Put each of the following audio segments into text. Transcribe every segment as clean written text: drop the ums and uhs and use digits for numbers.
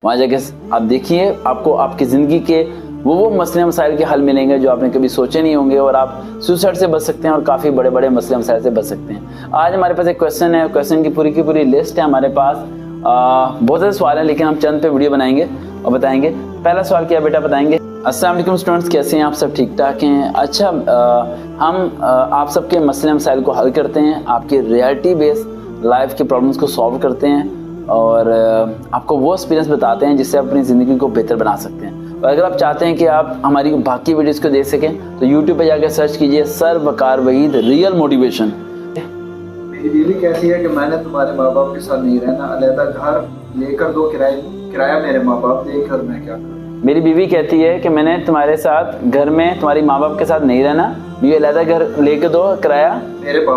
वहाँ जाके आप देखिए, आपको आपकी ज़िंदगी के वो मसले मसाइल के हल मिलेंगे जो आपने कभी सोचे नहीं होंगे, और आप सुसाइड से बच सकते हैं और काफ़ी बड़े बड़े मसले मसाइल से बच सकते हैं। आज हमारे पास एक क्वेश्चन है, क्वेश्चन की पूरी लिस्ट है हमारे पास। बहुत सारे सवाल हैं, लेकिन हम चंद पे वीडियो बनाएंगे और बताएंगे। पहला सवाल क्या बेटा बताएंगे? अस्सलाम वालेकुम स्टूडेंट्स, कैसे हैं आप? सब ठीक ठाक हैं? अच्छा, हम आप सबके मसले मसाइल को हल करते हैं, आपकी रियलिटी बेस्ड लाइफ के प्रॉब्लम्स को सॉल्व करते हैं और आपको वो एक्सपीरियंस बताते हैं जिससे आप अपनी ज़िंदगी को बेहतर बना सकते हैं। और अगर आप चाहते हैं कि आप हमारी बाकी वीडियोस को देख सकें तो YouTube पे जाकर सर्च कीजिए सर वकार वहीद रियल मोटिवेशन। मेरी बीवी कहती है कि मैंने तुम्हारे माँ बाप के साथ नहीं रहना, अलग घर लेकर दो, किराया मेरे माँ बाप देकर मैं क्या करूँ? मेरी बीवी कहती है कि मैंने तुम्हारे साथ घर में तुम्हारी माँ बाप के साथ नहीं रहना, मुझे अलग घर लेकर दो, किराया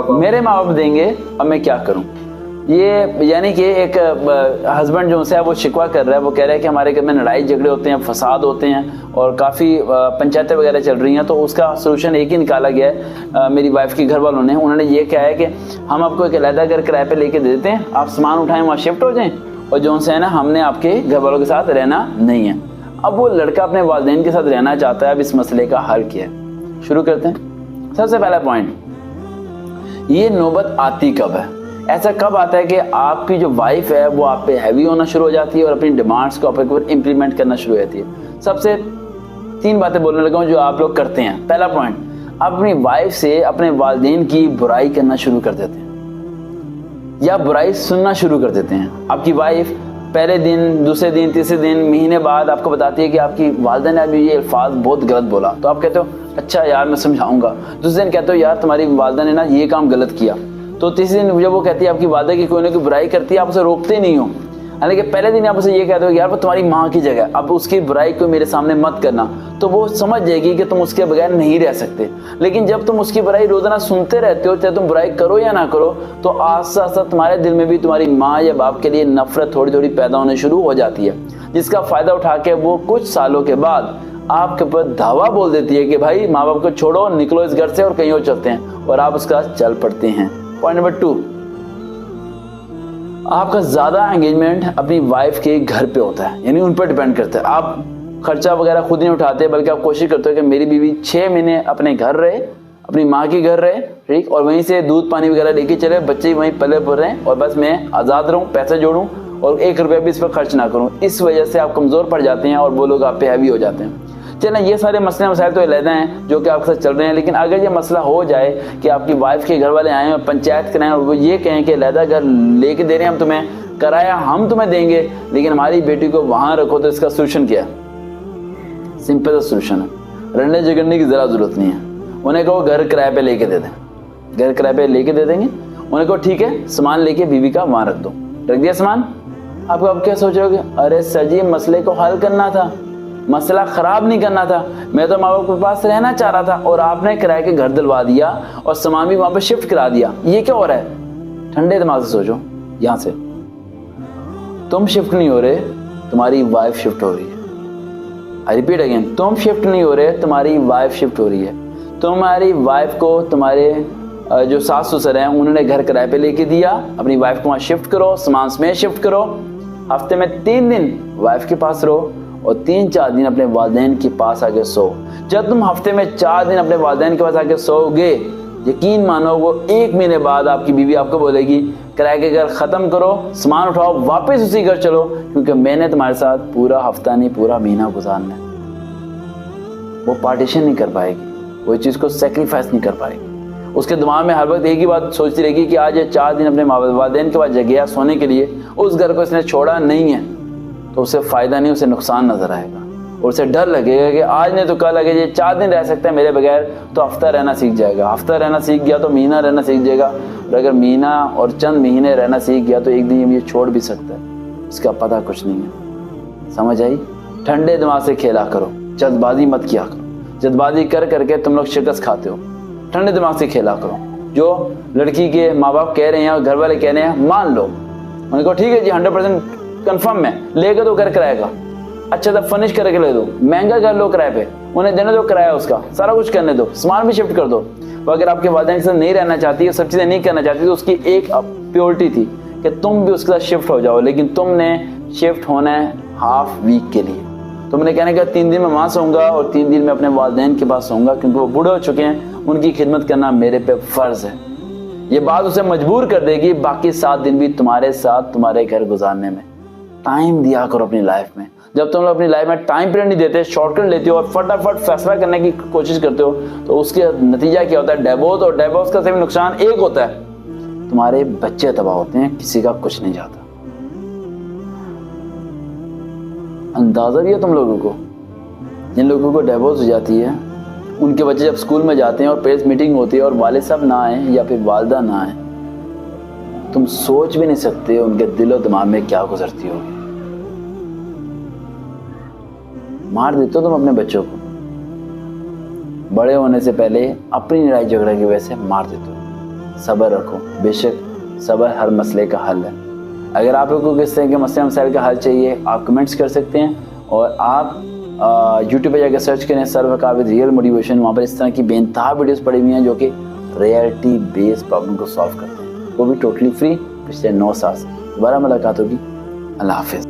मेरे माँ बाप देंगे, अब मैं क्या करूँ? ये यानी कि एक हस्बैंड जो है वो शिकवा कर रहा है, वो कह रहा है कि हमारे घर में लड़ाई झगड़े होते हैं, फसाद होते हैं और काफ़ी पंचायतें वगैरह चल रही हैं। तो उसका सोल्यूशन एक ही निकाला गया है मेरी वाइफ के घर वालों ने। उन्होंने ये कहा है कि हम आपको एक अलग घर किराए पे लेके दे देते हैं, आप सामान उठाएं, वहाँ शिफ्ट हो जाएं, और जो है ना हमने आपके घर वालों के साथ रहना नहीं है। अब वो लड़का अपने वालिदैन के साथ रहना चाहता है। अब इस मसले का हल क्या है, शुरू करते हैं। सबसे पहला पॉइंट, ये नौबत आती कब है? ऐसा कब आता है कि आपकी जो वाइफ है वो आप पे हैवी होना शुरू हो जाती है और अपनी डिमांड्स को आपके ऊपर इम्प्लीमेंट करना शुरू हो जाती है। सबसे 3 बातें बोलने लगा हूँ जो आप लोग करते हैं। पहला पॉइंट, आप अपनी वाइफ से अपने वालिदैन की बुराई करना शुरू कर देते हैं या बुराई सुनना शुरू कर देते हैं। आपकी वाइफ पहले दिन, दूसरे दिन, तीसरे दिन, महीने बाद आपको बताती है कि आपकी वालिदा ने अभी ये अल्फाज बहुत गलत बोला, तो आप कहते हो अच्छा यार मैं समझाऊंगा। दूसरे दिन कहते हो यार तुम्हारी वालिदा ने ना ये काम गलत किया। तो तीसरे दिन जब वो कहती है आपकी वालिदा की कोई ना कोई बुराई करती है, आप उसे रोकते नहीं हो। हालांकि पहले दिन आप उसे ये कहते हो यार वो तुम्हारी माँ की जगह, अब उसकी बुराई को मेरे सामने मत करना, तो वो समझ जाएगी कि तुम उसके बगैर नहीं रह सकते। लेकिन जब तुम उसकी बुराई रोजाना सुनते रहते हो, चाहे तुम बुराई करो या ना करो, तो आस्ता आस्ता तुम्हारे दिल में भी तुम्हारी माँ या बाप के लिए नफरत थोड़ी थोड़ी पैदा होने शुरू हो जाती है, जिसका फायदा उठा के वो कुछ सालों के बाद आपके ऊपर धावा बोल देती है कि भाई माँ बाप को छोड़ो, निकलो इस घर से और कहीं और चलते हैं, और आप उसका चल पड़ते हैं। पॉइंट नंबर 2, आपका ज्यादा एंगेजमेंट अपनी वाइफ के घर पे होता है, यानी उन पर डिपेंड करता है। आप खर्चा वगैरह खुद नहीं उठाते, बल्कि आप कोशिश करते हो कि मेरी बीवी 6 महीने अपने घर रहे, अपनी माँ के घर रहे, ठीक, और वहीं से दूध पानी वगैरह लेके चले, बच्चे वहीं पले पुर रहे हैं, और बस मैं आज़ाद रहूँ, पैसे जोड़ूँ और 1 रुपया भी इस पर खर्च ना करूँ। इस वजह से आप कमज़ोर पड़ जाते हैं और वो लोग आप पे हैवी हो जाते हैं। चलें, ये सारे मसले मसाइल तो अलग हैं जो कि आपके साथ चल रहे हैं, लेकिन अगर ये मसला हो जाए कि आपकी वाइफ के घर वाले आए और पंचायत कराएं और वो ये कहें कि अलग घर लेके दे रहे हैं हम तुम्हें, किराया हम तुम्हें देंगे, लेकिन हमारी बेटी को वहाँ रखो, तो इसका सोल्यूशन क्या है? सिंपल सा सोल्यूशन है, लड़ने झगड़ने की ज़रा जरूरत नहीं है। उन्हें कहो घर किराए पे लेके दे दें, घर किराए पे लेके दे देंगे। उन्हें कहो ठीक है सामान लेके बीवी का वहाँ रख दो, रख दिया सामान। आपको अब क्या सोच रहे हो? अरे सर जी मसले को हल करना था, मसला खराब नहीं करना था, मैं तो माँ बाप के पास रहना चाह रहा था और आपने किराए के घर दिलवा दिया और सामान भी वहां पे शिफ्ट करा दिया। ये क्या हो रहा है? ठंडे दिमाग से सोचो। यहां से तुम शिफ्ट नहीं हो रहे, तुम्हारी वाइफ शिफ्ट हो रही है। आई रिपीट अगेन, तुम शिफ्ट नहीं हो रहे, तुम्हारी वाइफ शिफ्ट हो रही है। तुम्हारी वाइफ को तुम्हारे जो सास ससुर हैं उन्होंने घर किराए पे लेके दिया, अपनी वाइफ को वहां शिफ्ट करो, सामान समेत शिफ्ट करो। हफ्ते में 3 दिन वाइफ के पास रहो और 3-4 दिन अपने वालिदैन के पास आके सो। जब तुम हफ्ते में 4 दिन अपने वालिदैन के पास आके सोओगे, यकीन मानो वो 1 महीने बाद आपकी बीवी आपको बोलेगी किराए के घर खत्म करो, सामान उठाओ, वापस उसी घर चलो, क्योंकि मैंने तुम्हारे साथ पूरा हफ्ता नहीं पूरा महीना गुजारना है। वो पार्टीशन नहीं कर पाएगी, वो चीज़ को सेक्रीफाइस नहीं कर पाएगी। उसके दिमाग में हर वक्त एक ही बात सोचती रहेगी कि आज ये 4 दिन अपने वालिदैन के पास जगह सोने के लिए, उस घर को इसने छोड़ा नहीं है, तो उसे फायदा नहीं, उसे नुकसान नजर आएगा और उसे डर लगेगा कि आज नहीं तो कल अगर ये 4 दिन रह सकता है मेरे बगैर, तो हफ्ता रहना सीख जाएगा, हफ्ता रहना सीख गया तो महीना रहना सीख जाएगा, और अगर महीना और चंद महीने रहना सीख गया तो एक दिन ये छोड़ भी सकता है, इसका पता कुछ नहीं है। समझ आई? ठंडे दिमाग से खेला करो, जल्दबाजी मत किया करो। जल्दबाजी कर करके तुम लोग शिकस्त खाते हो। ठंडे दिमाग से खेला करो। जो लड़की के माँ बाप कह रहे हैं और घर वाले कह रहे हैं मान लो, उनको ठीक है जी 100% कंफर्म में लेके तो घर किराएगा, अच्छा सा फर्निश करके ले दो, महंगा घर लो किराए पे, उन्हें देने दो किराया, उसका सारा कुछ करने दो, सामान भी शिफ्ट कर दो। वो अगर आपके वालिदैन के साथ नहीं रहना चाहती है, सब चीज़ें नहीं करना चाहती, तो उसकी एक प्योरिटी थी कि तुम भी उसके साथ शिफ्ट हो जाओ, लेकिन तुमने शिफ्ट होना है हाफ वीक के लिए। तो मैंने कहने का 3 दिन मैं वहाँ सोऊंगा और 3 दिन मैं अपने वालिदैन के पास सोऊंगा, क्योंकि वो बूढ़े हो चुके हैं, उनकी खिदमत करना मेरे पे फ़र्ज़ है। ये बात उसे मजबूर कर देगी बाकी 7 दिन भी तुम्हारे साथ तुम्हारे घर गुजारने में। टाइम दिया करो अपनी लाइफ में। जब तुम लोग अपनी लाइफ में टाइम पीरियड नहीं देते, शॉर्टकट लेते हो और फटाफट फैसला करने की कोशिश करते हो, तो उसके नतीजा क्या होता है? डिवोर्स। और डिवोर्स का सिर्फ नुकसान एक होता है, तुम्हारे बच्चे तबाह होते हैं, किसी का कुछ नहीं जाता। अंदाजा भी है तुम लोगों को? जिन लोगों को डिवोर्स हो जाती है, उनके बच्चे जब स्कूल में जाते हैं और पेरेंट्स मीटिंग होती है और वालिद साहब ना आए या फिर वालदा ना आए, तुम सोच भी नहीं सकते उनके दिल और दिमाग में क्या गुजरती होगी। मार देते हो तुम अपने बच्चों को, बड़े होने से पहले अपनी लड़ाई झगड़ा की वजह से मार देते हो। सब्र रखो, बेशक सब्र हर मसले का हल है। अगर आप लोगों को किस तरह के मसले मसाइल का हल चाहिए, आप कमेंट्स कर सकते हैं। और आप यूट्यूब पे जाकर सर्च करें सर्व का विद रियल मोटिवेशन। वहाँ पर इस तरह की बेनतहा वीडियोस पड़ी हुई हैं जो कि रियलिटी बेस्ड प्रॉब्लम को सॉल्व करते हैं, वो भी टोटली फ्री, पिछले 9 साल से। दोबारा मुलाकात होगी। अल्लाह हाफिज़।